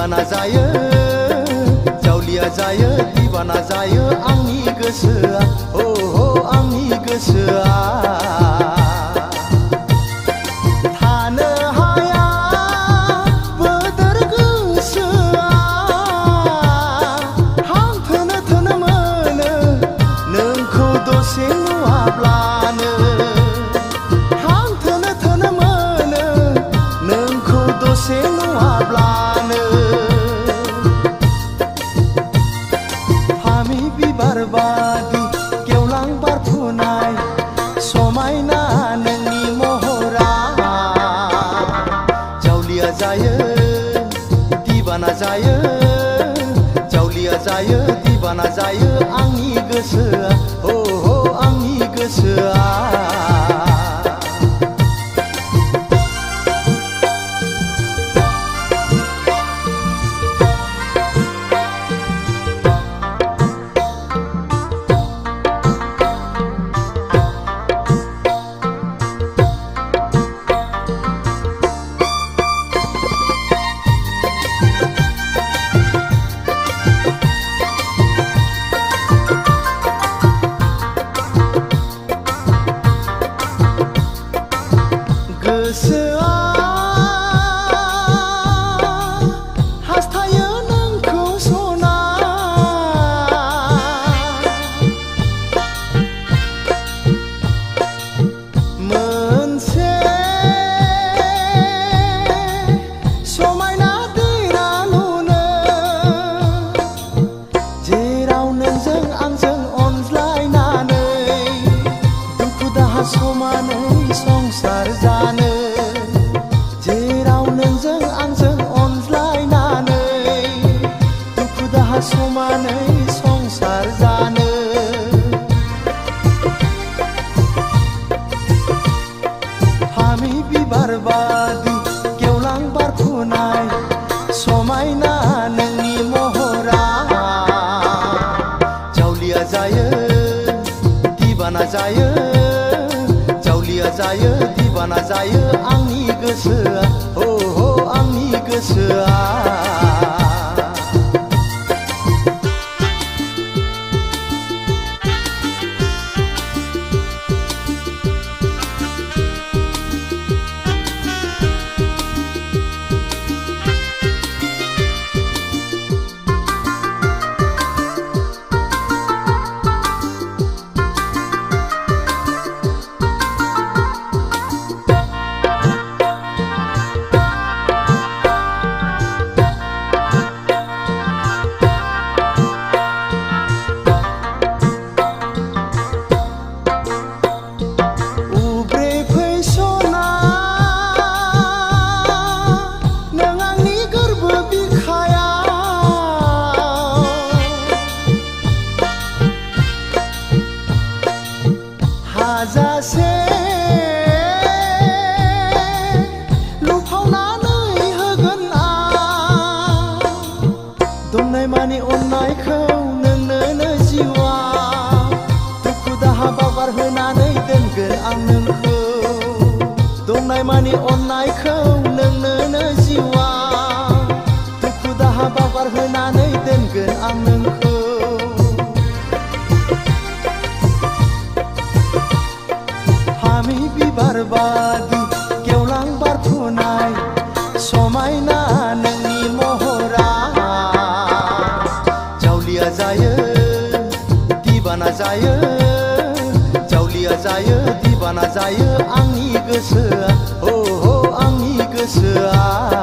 दिबाना जायो जावलिया जायो दिबाना जायो आंनि गोसोआ हो हो आंनि गोसोआ थानो हाया बोदोर गोसोआ हां थोनो थोनो मोनो नोंखौ दसे नुवाब्लानो हां थोनो थोनो मोनो नोंखौ दसे नुवाब्लानो फामि बिबार बादि गेवलां बारफुनाय समायना नोंनि महरा जावलिया जायो दिबाना जायो जावलिया जायो दिबाना जायो आंनि गोसोआ हो हो आंनि गोसोआ गोसोआ हास्थायो नोंखौ सना मोनसे समायना दैरा लुनो जेराव नोंजों आंजों अनज्लायनानै दुखु दाहा समानै संसार जानो जेराव नोंजों आंजों अनज्लायनानै दुखु दाहा समानै संसार जानो फामि बिबार बादि गेवलां बारफुनाय समायना नोंनि महरा जावलिया जायो दिबाना जायो जावलिया जायो दिबाना जायो आंनि गोसोआ हो हो आंनि गोसोआ हाजासे लुफावनानै होगोन आं दंनाय मानि अननायखौ नोंनो जिउआ दुखु दाहा बावगारहोनानै दोनगोन आं नोंखौ दंनाय मानि अननायखौ नोंनो जिउआ दुखु दाहा बावगारहोनानै दोनगोन आं नोंखौ फामि बिबार बादि गेवलां बारफुनाय समायना नोंनि महरा जावलिया जायो दिबाना जायो जावलिया जायो दिबाना जायो आंनि गोसोआ हो हो आंनि गोसोआ